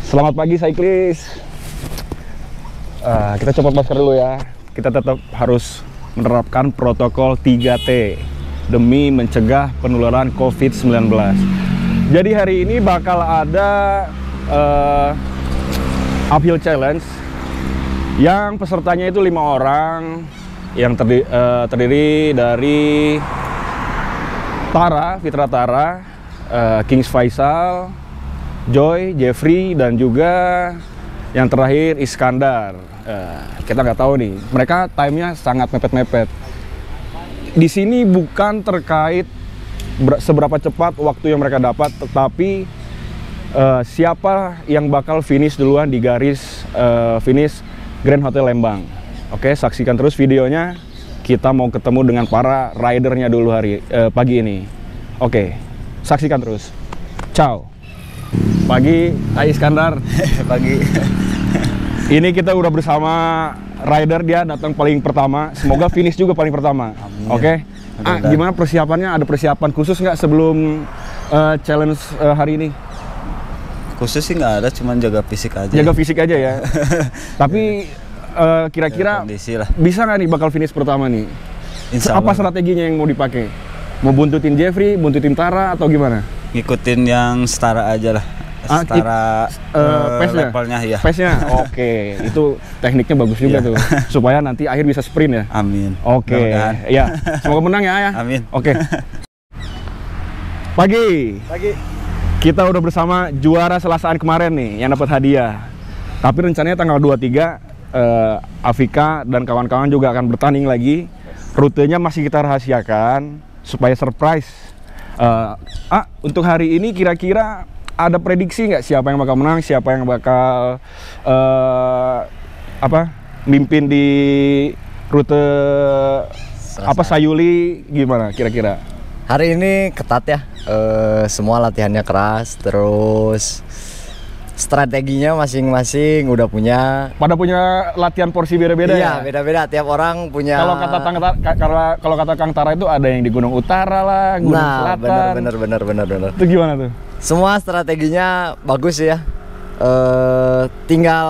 Selamat pagi cyclist. Kita copot masker dulu ya. Kita tetap harus menerapkan protokol 3T demi mencegah penularan COVID-19. Jadi hari ini bakal ada uphill challenge yang pesertanya itu 5 orang yang terdiri dari Tara, Fitra Tara, Kings Faisal, Joy, Jeffrey, dan juga yang terakhir Iskandar. Kita nggak tahu nih, mereka timenya sangat mepet-mepet. Di sini bukan terkait seberapa cepat waktu yang mereka dapat, tetapi siapa yang bakal finish duluan di garis finish Grand Hotel Lembang. Oke, saksikan terus videonya. Kita mau ketemu dengan para ridernya dulu pagi ini. Oke, saksikan terus. Ciao. Pagi, Hai Iskandar. Pagi. Ini kita udah bersama rider, dia datang paling pertama. Semoga finish juga paling pertama. Oke. Gimana persiapannya? Ada persiapan khusus nggak sebelum challenge hari ini? Khusus sih nggak ada, cuman jaga fisik aja. Jaga fisik aja ya. Tapi kira-kira bisa nggak nih bakal finish pertama nih? Apa strateginya yang mau dipakai? Mau buntutin Jeffrey, buntutin Tara, atau gimana? Ngikutin yang setara aja lah. Setara levelnya ya. Pace-nya. Oke, itu tekniknya bagus juga tuh. Supaya nanti akhir bisa sprint ya. Amin. Oke. Ya, semoga menang ya. Amin. Oke. Pagi. Kita udah bersama juara Selasaan kemarin nih yang dapat hadiah. Tapi rencananya tanggal 23 Afika dan kawan-kawan juga akan bertanding lagi. Rutenya masih kita rahasiakan supaya surprise. Untuk hari ini kira-kira ada prediksi nggak siapa yang bakal menang, siapa yang bakal mimpin di rute Sayuli, gimana kira-kira? Hari ini ketat ya, semua latihannya keras, terus strateginya masing-masing udah punya. Pada punya latihan porsi beda-beda ya? Iya, beda-beda, tiap orang punya. Kalau kata Kang Tara itu ada yang di Gunung Utara lah, Gunung Selatan. Bener. Itu gimana tuh? Semua strateginya bagus ya. Tinggal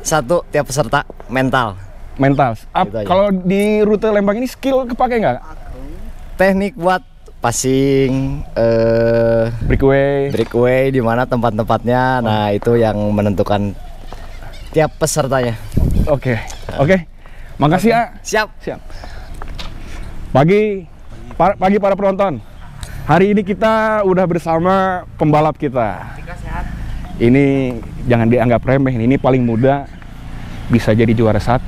satu tiap peserta, mental. Kalau di rute Lembang ini skill kepake nggak? Teknik buat passing, breakaway di mana tempat-tempatnya. Nah, itu yang menentukan tiap pesertanya. Oke. Makasih ya. Siap. Pagi para penonton. Hari ini kita udah bersama pembalap kita. Ini jangan dianggap remeh, ini paling muda bisa jadi juara 1.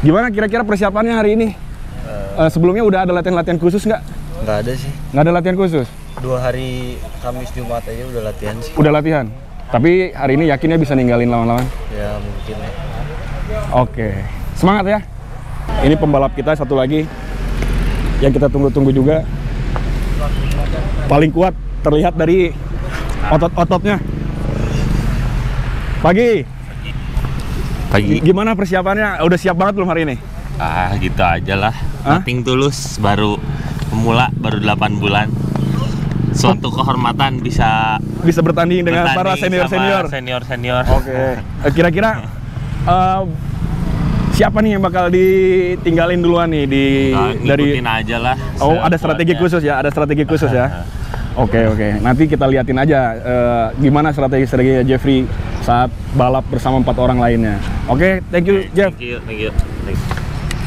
Gimana kira-kira persiapannya hari ini? Sebelumnya udah ada latihan khusus nggak? Nggak ada sih. Nggak ada latihan khusus? 2 hari Kamis Jumat aja udah latihan sih. Udah latihan? Tapi hari ini yakinnya bisa ninggalin lawan-lawan? Ya mungkin ya. Oke, semangat ya. Ini pembalap kita satu lagi yang kita tunggu-tunggu juga. Paling kuat terlihat dari otot-ototnya. Pagi. Gimana persiapannya? Udah siap banget belum hari ini? Gitu aja lah. Nothing tulus, baru pemula, baru 8 bulan. Suatu kehormatan bisa bertanding dengan para senior. Oke. Kira-kira siapa nih yang bakal ditinggalin duluan nih ngikutin aja lah. Oh, ada strategi khusus ya? Oke. Nanti kita liatin aja gimana strategi Jeffrey saat balap bersama 4 orang lainnya. Oke, thank you, Jeff. Thank you.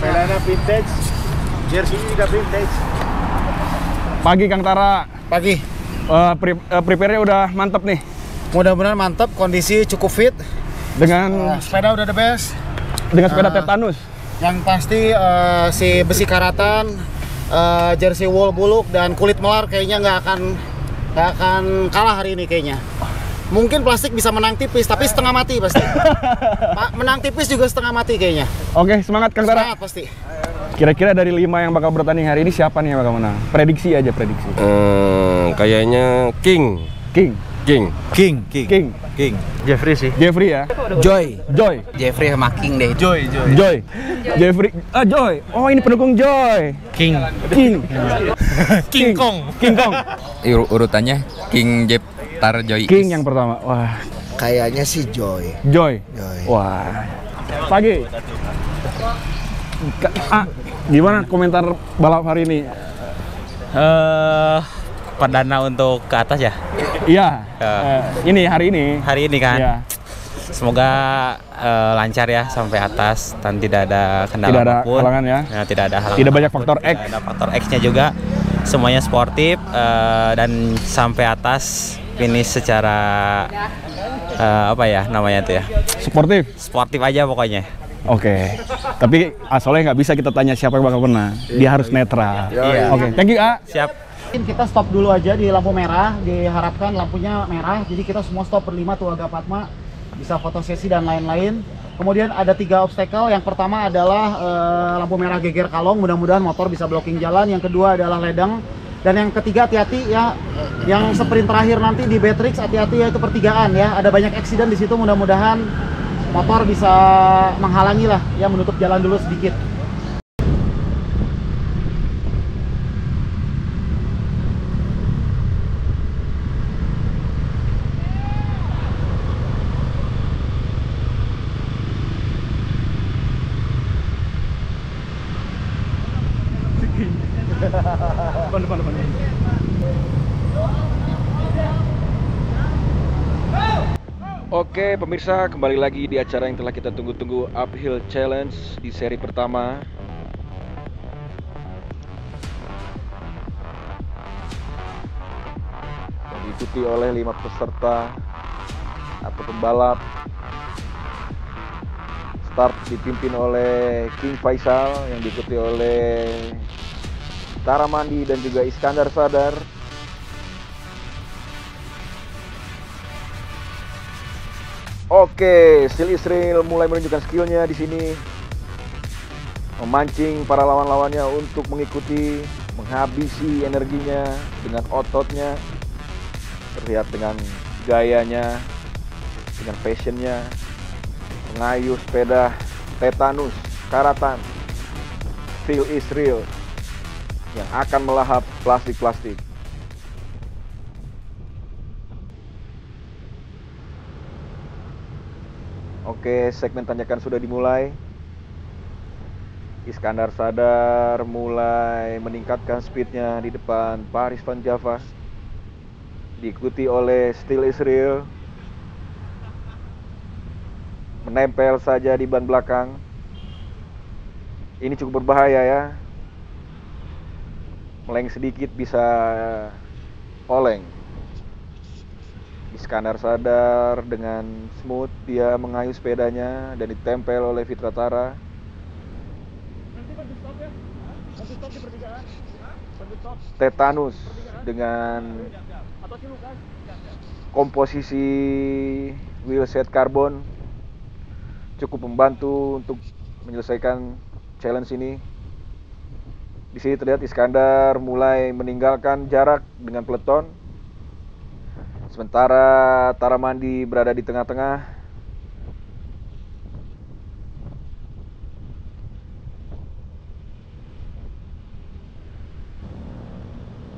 Sepedanya vintage, jersey juga vintage. Pagi Kang Tara. Pagi. Prepare-nya udah mantep nih. Mudah-mudahan mantap, kondisi cukup fit. Dengan sepeda udah the best. Dengan sepeda tetanus. Yang pasti si besi karatan, jersey wool buluk dan kulit melar kayaknya nggak akan kalah hari ini kayaknya. Mungkin plastik bisa menang tipis, tapi setengah mati pasti. Menang tipis juga setengah mati kayaknya. Oke, semangat Kang Tara. Semangat pasti. Kira-kira dari 5 yang bakal bertanding hari ini siapa nih yang bakal menang? Prediksi. Kayaknya King. Jeffrey sih. Jeffrey ya. Joy. Jeffrey sama King deh. Joy. Jeffrey. Joy. Oh, ini pendukung Joy. King Kong. Urutannya King Qatar Joy. King yang pertama. Wah, Kayaknya sih Joy. Joy. Joy. Wah. Pagi. Gimana komentar balap hari ini? Perdana untuk ke atas ya. Iya. Ini hari ini. Hari ini kan. Iya. Semoga lancar ya sampai atas dan tidak ada kendala Tidak ada apapun. halangan ya. Tidak ada halangan. Tidak banyak faktor X. Tidak ada faktor X-nya juga. Semuanya sportif dan sampai atas finish secara apa ya namanya itu ya? Sportif. Sportif aja pokoknya. Oke. Tapi soalnya nggak bisa kita tanya siapa yang bakal menang. Dia harus netral. Iya. Oke. Thank you, A. Siap. Kita stop dulu aja di lampu merah, diharapkan lampunya merah, jadi kita semua stop berlima tuh agak Fatma, bisa foto sesi dan lain-lain. Kemudian ada 3 obstacle, yang pertama adalah lampu merah geger kalong, mudah-mudahan motor bisa blocking jalan. Yang kedua adalah ledeng, dan yang ketiga hati-hati ya, yang sprint terakhir nanti di Beatrix, hati-hati ya itu pertigaan ya, ada banyak accident di situ, mudah-mudahan motor bisa menghalangi lah ya, menutup jalan dulu sedikit. Depan. Oke pemirsa, kembali lagi di acara yang telah kita tunggu-tunggu, Uphill Challenge di seri pertama. Diikuti oleh 5 peserta atau pembalap. Start dipimpin oleh King Faisal yang diikuti oleh Tara Mandi dan juga Iskandar Sadar. Oke, Steel Israel mulai menunjukkan skillnya di sini, memancing para lawan-lawannya untuk mengikuti, menghabisi energinya dengan ototnya, terlihat dengan gayanya, dengan passionnya, mengayuh sepeda Tetanus Karatan Steel Israel yang akan melahap plastik-plastik. Oke, segmen tanyakan sudah dimulai. Iskandar Sadar mulai meningkatkan speednya di depan Paris Van Java, diikuti oleh Steel Israel, menempel saja di ban belakang. Ini cukup berbahaya ya, meleng sedikit bisa oleng. Iskandar Sadar dengan smooth dia mengayuh sepedanya dan ditempel oleh Fitra Tara. Tetanus dengan komposisi wheelset karbon cukup membantu untuk menyelesaikan challenge ini. Di sini terlihat Iskandar mulai meninggalkan jarak dengan peleton, sementara Tara Mandi berada di tengah-tengah.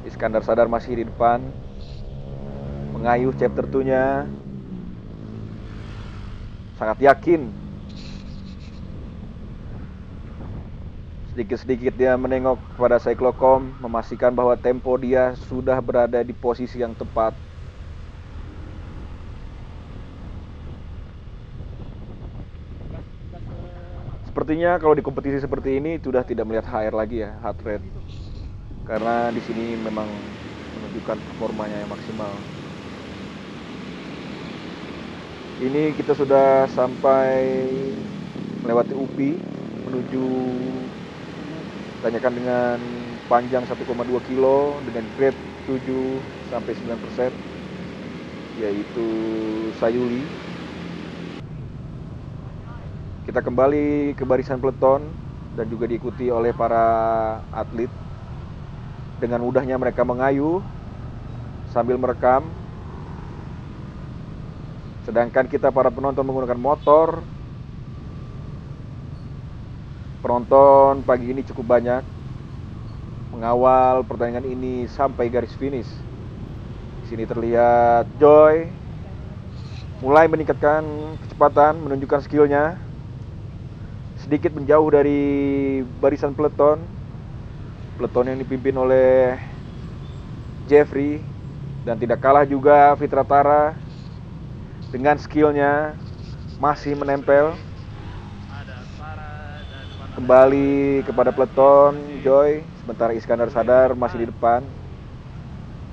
Iskandar Sadar masih di depan, mengayuh chapter 2-nya, sangat yakin. Sedikit-sedikit dia menengok kepada Cyclocom, memastikan bahwa tempo dia sudah berada di posisi yang tepat. Sepertinya kalau di kompetisi seperti ini sudah tidak melihat HR lagi ya, heart rate. Karena di sini memang menunjukkan performanya yang maksimal. Ini kita sudah sampai melewati UPI menuju tanyakan dengan panjang 1,2 kilo dengan grade 7 sampai 9%, yaitu Sayuli. Kita kembali ke barisan peleton dan juga diikuti oleh para atlet. Dengan mudahnya mereka mengayuh sambil merekam, sedangkan kita para penonton menggunakan motor. Penonton pagi ini cukup banyak mengawal pertandingan ini sampai garis finish. Di sini terlihat Joy mulai meningkatkan kecepatan, menunjukkan skillnya. Sedikit menjauh dari barisan peleton yang dipimpin oleh Jeffrey. Dan tidak kalah juga Fitra Tara dengan skillnya masih menempel kembali kepada peleton Joy. Sementara Iskandar sadar masih di depan,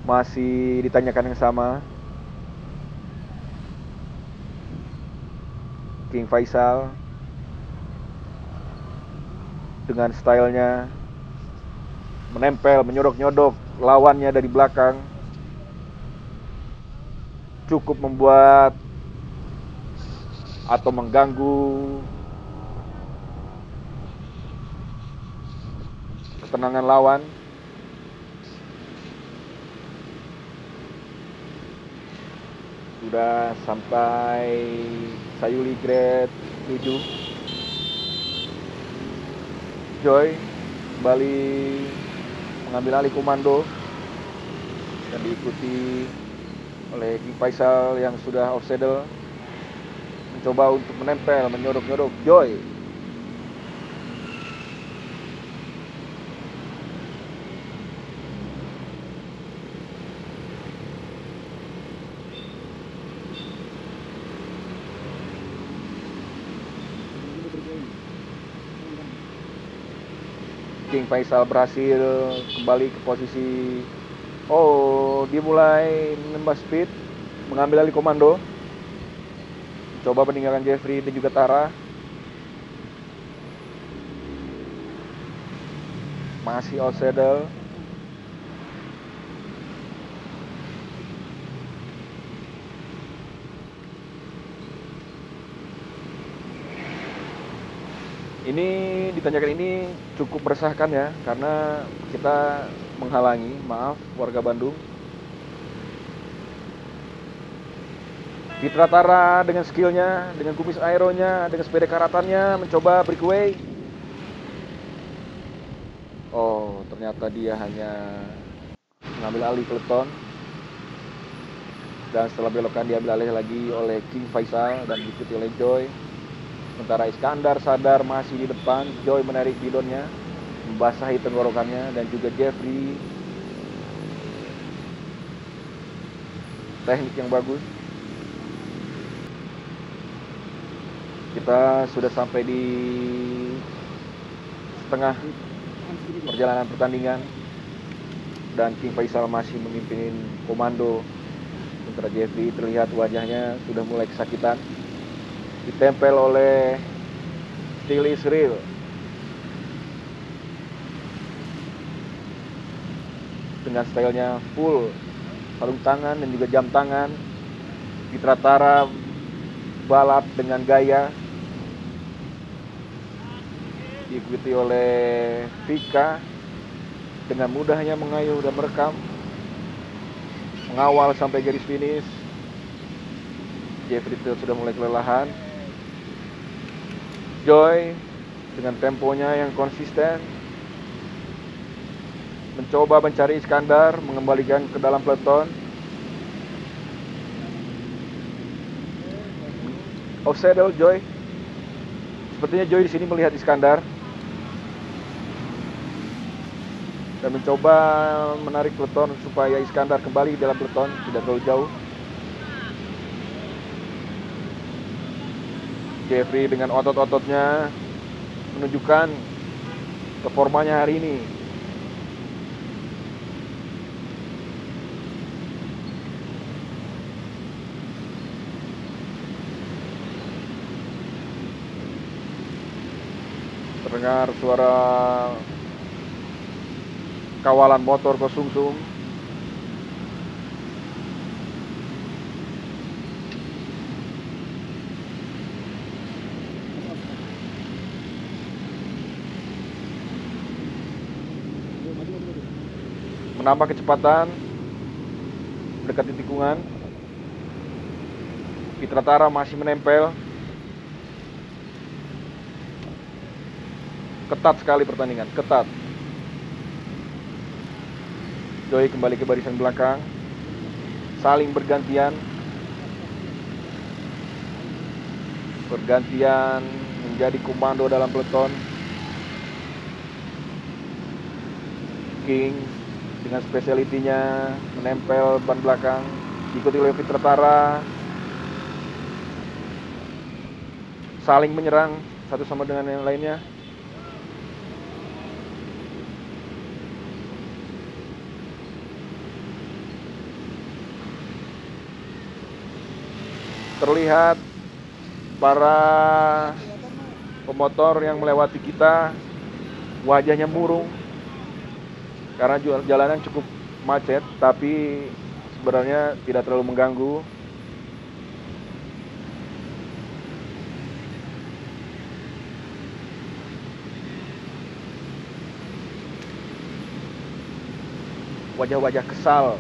masih ditanyakan yang sama. King Faisal dengan stylenya menempel, menyodok-nyodok lawannya dari belakang, cukup membuat atau mengganggu ketenangan lawan. Sudah sampai Sayuli grade 7. Joy kembali mengambil alih komando dan diikuti oleh King Faisal yang sudah off saddle, mencoba untuk menempel, menyodok-nyodok Joy. King Faisal berhasil kembali ke posisi. Oh, dia mulai menambah speed, mengambil alih komando, coba meninggalkan Jeffrey dan juga Tara. Masih out saddle. Ini ditanyakan, ini cukup meresahkan ya, karena kita menghalangi, maaf warga Bandung. Fitra Tara dengan skillnya, dengan kumis aeronya, dengan sepeda karatannya mencoba breakaway. Oh, ternyata dia hanya mengambil alih peleton. Dan setelah belokan diambil alih lagi oleh King Faisal dan diikuti oleh Joy. Sementara Iskandar sadar masih di depan. Joy menarik bidonnya, membasahi tenggorokannya, dan juga Jeffrey. Teknik yang bagus. Kita sudah sampai di setengah perjalanan pertandingan dan King Faisal masih memimpin komando. Sementara Jeffrey terlihat wajahnya sudah mulai kesakitan, ditempel oleh Still Is Real. Dengan stylenya full sarung tangan dan juga jam tangan. Fitra Tara balap dengan gaya, diikuti oleh Vika dengan mudahnya mengayuh dan merekam, mengawal sampai garis finish. Jeffrey sudah mulai kelelahan. Joy dengan temponya yang konsisten mencoba mencari Iskandar, mengembalikan ke dalam peleton. Off saddle Joy. Sepertinya Joy di sini melihat Iskandar dan mencoba menarik peleton supaya Iskandar kembali dalam peleton, tidak terlalu jauh. Jeffrey dengan otot-ototnya menunjukkan performanya hari ini. Terdengar suara kawalan motor ke sungsung. Menambah kecepatan mendekati tikungan. Fitra Tara masih menempel. Ketat sekali pertandingan, ketat. Joy kembali ke barisan belakang. saling bergantian menjadi komando dalam peleton. King dengan spesialitinya menempel ban belakang, diikuti oleh Fitra Tara, saling menyerang satu sama dengan yang lainnya. Terlihat para pemotor yang melewati kita wajahnya murung karena jalanan cukup macet, tapi sebenarnya tidak terlalu mengganggu. Wajah-wajah kesal.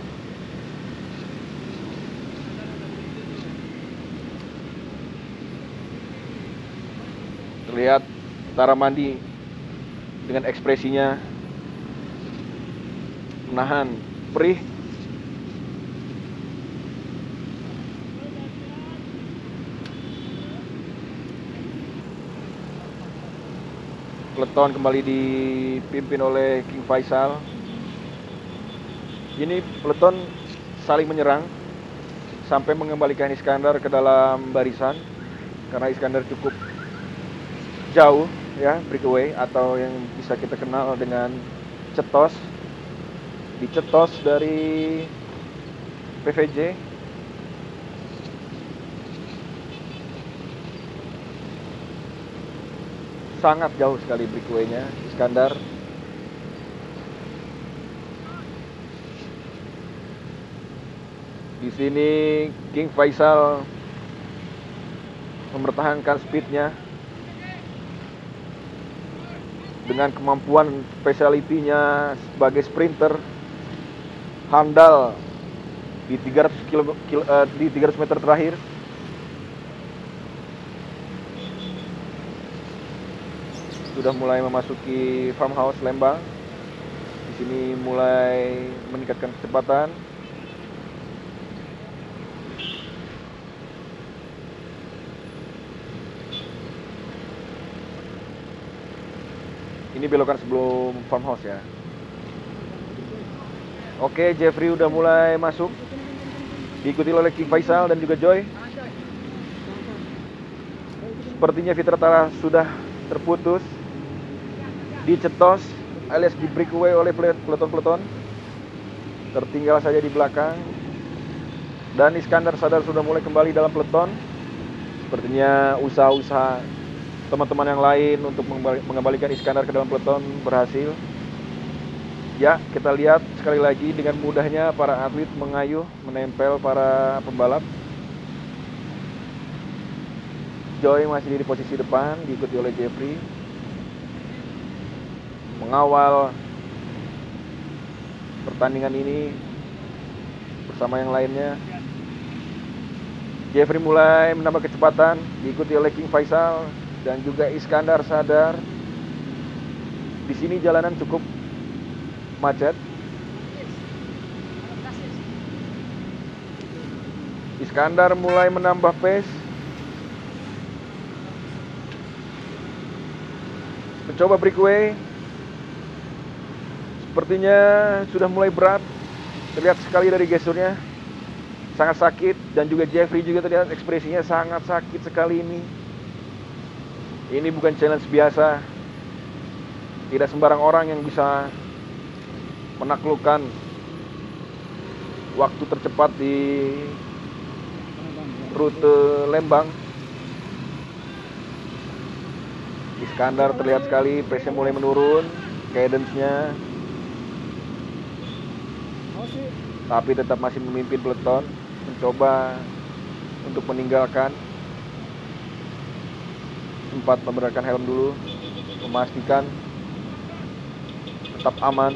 Terlihat Tara Mandi dengan ekspresinya menahan perih. Peleton kembali dipimpin oleh King Faisal. Ini peleton saling menyerang sampai mengembalikan Iskandar ke dalam barisan karena Iskandar cukup jauh ya, breakaway atau yang bisa kita kenal dengan cetos. Dicetos dari PVJ. Sangat jauh sekali breakaway-nya Iskandar. Di sini King Faisal mempertahankan speednya dengan kemampuan spesialitinya sebagai sprinter. Handal di 300 meter terakhir. Sudah mulai memasuki farmhouse Lembang. Di sini mulai meningkatkan kecepatan. Ini belokan sebelum farmhouse ya. Oke, Jeffrey udah mulai masuk, diikuti oleh King Faisal dan juga Joy. Sepertinya Fitra Tara sudah terputus, dicetos alias di breakaway oleh peleton-peleton. Tertinggal saja di belakang. Dan Iskandar sadar sudah mulai kembali dalam peleton. Sepertinya usaha-usaha teman-teman yang lain untuk mengembalikan Iskandar ke dalam peleton berhasil. Ya, kita lihat sekali lagi dengan mudahnya para atlet mengayuh, menempel para pembalap. Joy masih di posisi depan, diikuti oleh Jeffrey. Mengawal pertandingan ini bersama yang lainnya. Jeffrey mulai menambah kecepatan, diikuti oleh King Faisal dan juga Iskandar sadar. Di sini jalanan cukup macet. Iskandar mulai menambah pace. Mencoba breakaway. Sepertinya sudah mulai berat. Terlihat sekali dari gesturnya. Sangat sakit. Dan juga Jeffrey juga terlihat ekspresinya sangat sakit sekali ini. Ini bukan challenge biasa. Tidak sembarang orang yang bisa menaklukkan waktu tercepat di rute Lembang. Iskandar terlihat sekali pace-nya mulai menurun, cadence-nya, tapi tetap masih memimpin peleton, mencoba untuk meninggalkan. Sempat membenarkan helm dulu, memastikan tetap aman.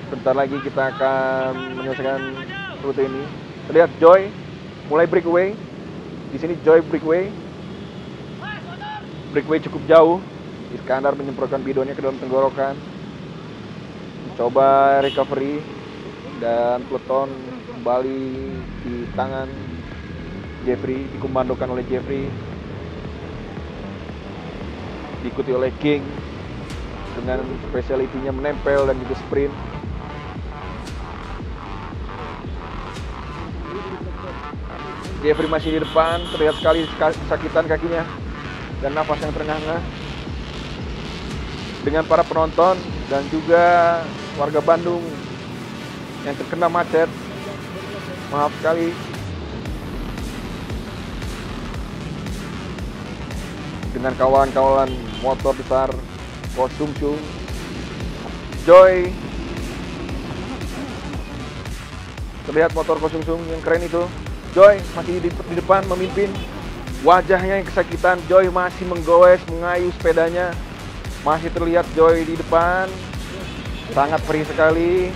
Bentar lagi kita akan menyelesaikan rute ini. Terlihat Joy mulai breakaway. Di sini Joy breakaway. breakaway cukup jauh. Iskandar menyemprotkan bidonnya ke dalam tenggorokan, mencoba recovery, dan peloton kembali di tangan Jeffrey, dikomandokan oleh Jeffrey, diikuti oleh King dengan spesialitinya menempel dan juga sprint. Jeffrey masih di depan, terlihat sekali kesakitan kakinya dan nafas yang terengah-engah. Dengan para penonton dan juga warga Bandung yang terkena macet, maaf sekali. Dengan kawalan-kawalan motor besar Ko Sung Sung, Joy, terlihat motor Ko Sung Sung yang keren itu. Joy masih di depan memimpin. Wajahnya yang kesakitan, Joy masih menggoes, mengayu sepedanya. Masih terlihat Joy di depan, sangat perih sekali.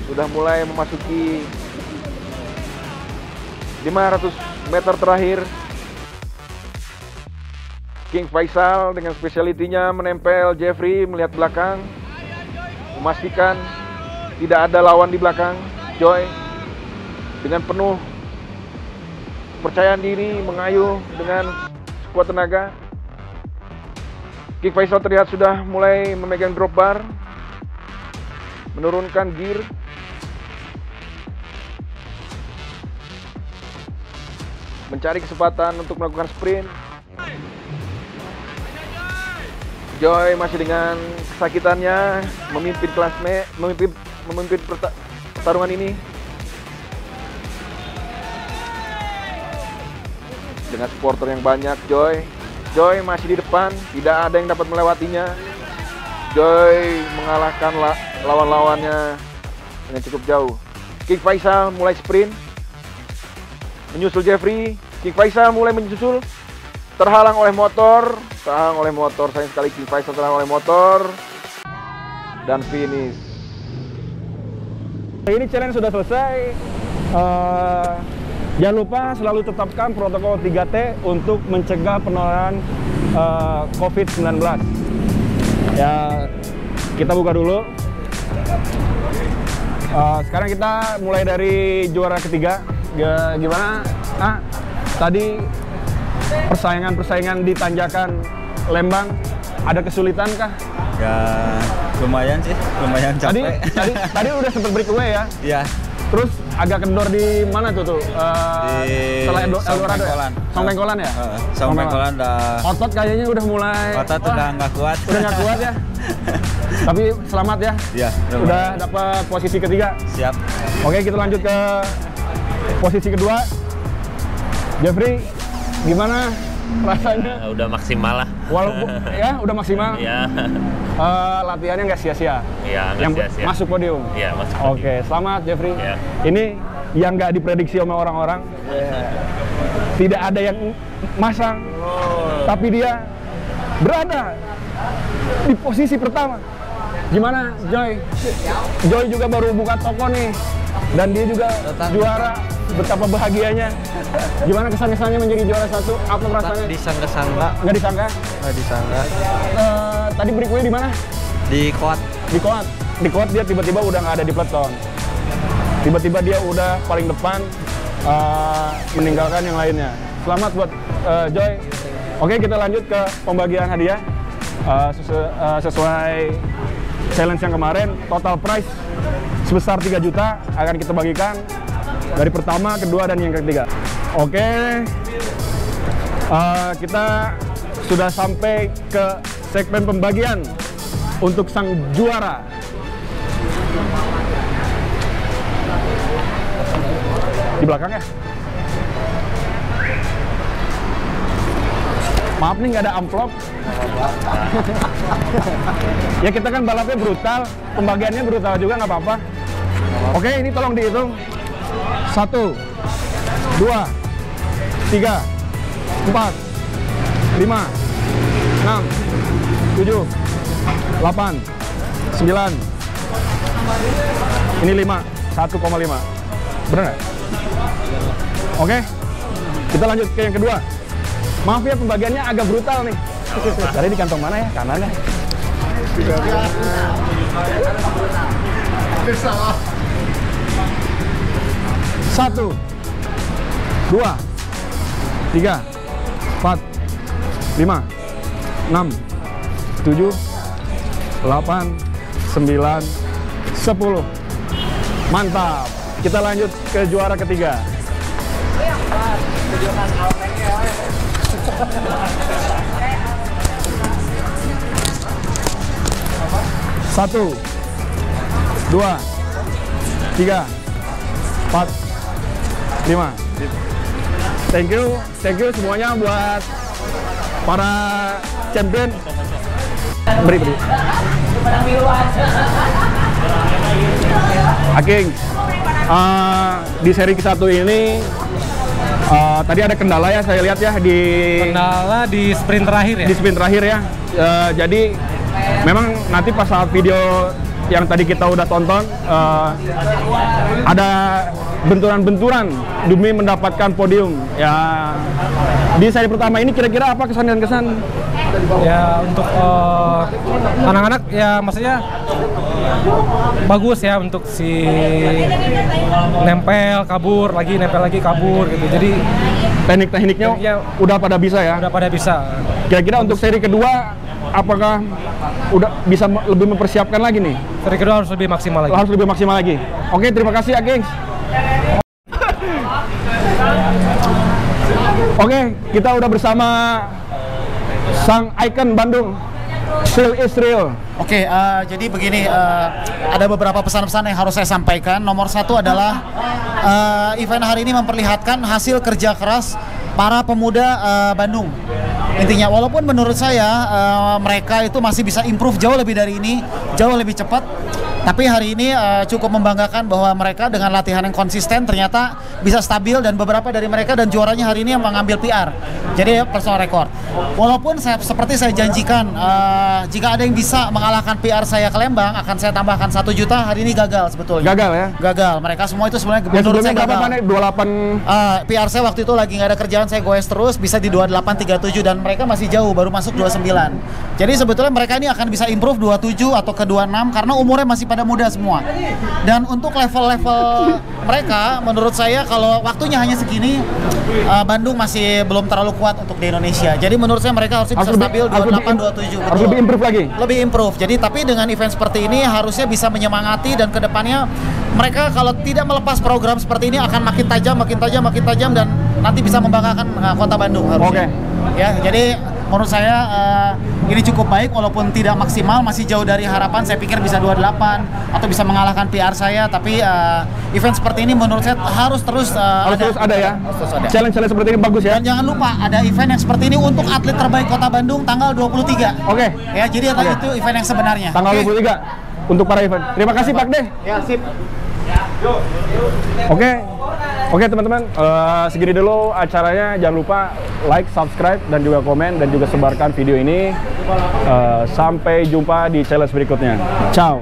Sudah mulai memasuki 500 meter terakhir. King Faisal dengan spesialitinya menempel Jeffrey, melihat belakang, memastikan tidak ada lawan di belakang. Joy dengan penuh kepercayaan diri mengayuh dengan sekuat tenaga. King Faisal terlihat sudah mulai memegang drop bar, menurunkan gear. Mencari kesempatan untuk melakukan sprint. Joy masih dengan kesakitannya memimpin memimpin pertarungan ini. Dengan supporter yang banyak, Joy masih di depan, tidak ada yang dapat melewatinya. Joy mengalahkan lawan-lawannya dengan cukup jauh. King Faisal mulai sprint, menyusul Jeffrey. King Faisal mulai menyusul, terhalang oleh motor, sayang sekali King Faisal terhalang oleh motor, dan finish. Ini challenge sudah selesai. Jangan lupa selalu tetapkan protokol 3T untuk mencegah penularan COVID-19. Ya, kita buka dulu. Sekarang kita mulai dari juara ketiga. Gimana? Tadi persaingan di tanjakan Lembang ada kesulitan kah? Ya lumayan sih, lumayan capek. Tadi udah sempat breakaway ya? Iya. Terus agak kendor di mana tuh? Setelah Eldorado ya? Songpengkolan ya? Songpengkolan udah. Otot kayaknya udah mulai. Otot udah nggak kuat. Udah nggak kuat ya? Tapi selamat ya? Iya. Udah dapat posisi ketiga. Siap. Oke, kita lanjut ke posisi kedua. Jeffrey, gimana rasanya? Udah maksimal lah. Walaupun ya udah maksimal. Iya. Latihannya nggak sia-sia. Iya, nggak Yang sia-sia. masuk podium. Iya, masuk podium. Oke, selamat Jeffrey. Iya. Ini yang nggak diprediksi sama orang-orang. Tidak ada yang masang, tapi dia berada di posisi pertama. Gimana, Joy? Joy juga baru buka toko nih, dan dia juga juara. Betapa bahagianya. Gimana kesan-kesannya menjadi juara satu? Apa perasaannya? Disangka-sangka. Nggak disangka? Nggak disangka. Tadi breakaway di mana? Di Koat. Di Koat dia tiba-tiba udah nggak ada di peloton. Tiba-tiba dia udah paling depan, meninggalkan yang lainnya. Selamat buat Joy. Oke, kita lanjut ke pembagian hadiah. Sesuai challenge yang kemarin, total prize sebesar 3 juta akan kita bagikan dari pertama, kedua, dan yang ketiga. Oke, kita sudah sampai ke segmen pembagian untuk sang juara. Di belakang ya. Maaf nih, nggak ada amplop. Ya kita kan balapnya brutal, pembagiannya brutal juga, nggak apa-apa. Oke, ini tolong dihitung. 1, 2, 3, 4, 5, 6, 7, 8, 9. Ini 5, 1,5. Bener nggak? Oke, kita lanjut ke yang kedua. Maaf ya, pembagiannya agak brutal nih. Tadi di kantong mana ya? Kanan ya? Satu, 2, 3, 4, 5, 6, 7, 8, 9, 10. Mantap. Kita lanjut ke juara ketiga. Satu, 2, 3, 4, 5. Thank you semuanya buat para champion. Beri. Aking, di seri ke-1 ini tadi ada kendala ya, saya lihat ya kendala di sprint terakhir ya. Di sprint terakhir ya. Jadi memang nanti pas saat video yang tadi kita udah tonton ada benturan-benturan demi mendapatkan podium. Ya, di seri pertama ini kira-kira apa kesan dan kesan? Ya untuk anak-anak ya maksudnya bagus ya untuk si nempel kabur lagi kabur gitu. Jadi teknik-tekniknya ya, udah pada bisa ya. Udah pada bisa. Kira-kira untuk seri kedua apakah udah bisa lebih mempersiapkan lagi nih? Seri kedua harus lebih maksimal lagi. Harus lebih maksimal lagi. Oke, terima kasih ya, gengs. Oke, kita udah bersama sang ikon Bandung, Still is Real. Oke, jadi begini, ada beberapa pesan-pesan yang harus saya sampaikan. Nomor satu adalah event hari ini memperlihatkan hasil kerja keras para pemuda Bandung. Intinya, walaupun menurut saya mereka itu masih bisa improve jauh lebih dari ini, jauh lebih cepat. Tapi hari ini cukup membanggakan bahwa mereka dengan latihan yang konsisten ternyata bisa stabil, dan beberapa dari mereka dan juaranya hari ini yang mengambil PR. Jadi personal record. Walaupun seperti saya janjikan, jika ada yang bisa mengalahkan PR saya ke Lembang, akan saya tambahkan 1 juta. Hari ini gagal sebetulnya. Gagal ya? Gagal. Mereka semua itu sebenarnya menurut saya gagal. 28. PR saya waktu itu lagi nggak ada kerjaan, saya goes terus, bisa di 28.37 dan mereka masih jauh, baru masuk 29. Jadi sebetulnya mereka ini akan bisa improve 27 atau ke 26 karena umurnya masih pada muda semua. Dan untuk level-level mereka, menurut saya kalau waktunya hanya segini, Bandung masih belum terlalu kuat untuk di Indonesia. Jadi menurut saya mereka harus bisa stabil 28-27. Harus lebih improve lagi? Lebih improve. Jadi tapi dengan event seperti ini harusnya bisa menyemangati, dan kedepannya mereka kalau tidak melepas program seperti ini akan makin tajam dan nanti bisa membanggakan kota Bandung harusnya. Oke. Ya, jadi menurut saya ini cukup baik walaupun tidak maksimal, masih jauh dari harapan. Saya pikir bisa 28 atau bisa mengalahkan PR saya, tapi event seperti ini menurut saya harus terus ada ya. Challenge-challenge seperti ini bagus ya. Dan jangan lupa ada event yang seperti ini untuk atlet terbaik Kota Bandung tanggal 23. Oke. Ya, jadi itu event yang sebenarnya. Tanggal 23 untuk para event. Terima kasih Pak De. Ya, sip. Oke teman-teman, segini dulu acaranya. Jangan lupa like, subscribe, dan juga komen, dan juga sebarkan video ini. Sampai jumpa di challenge berikutnya. Ciao.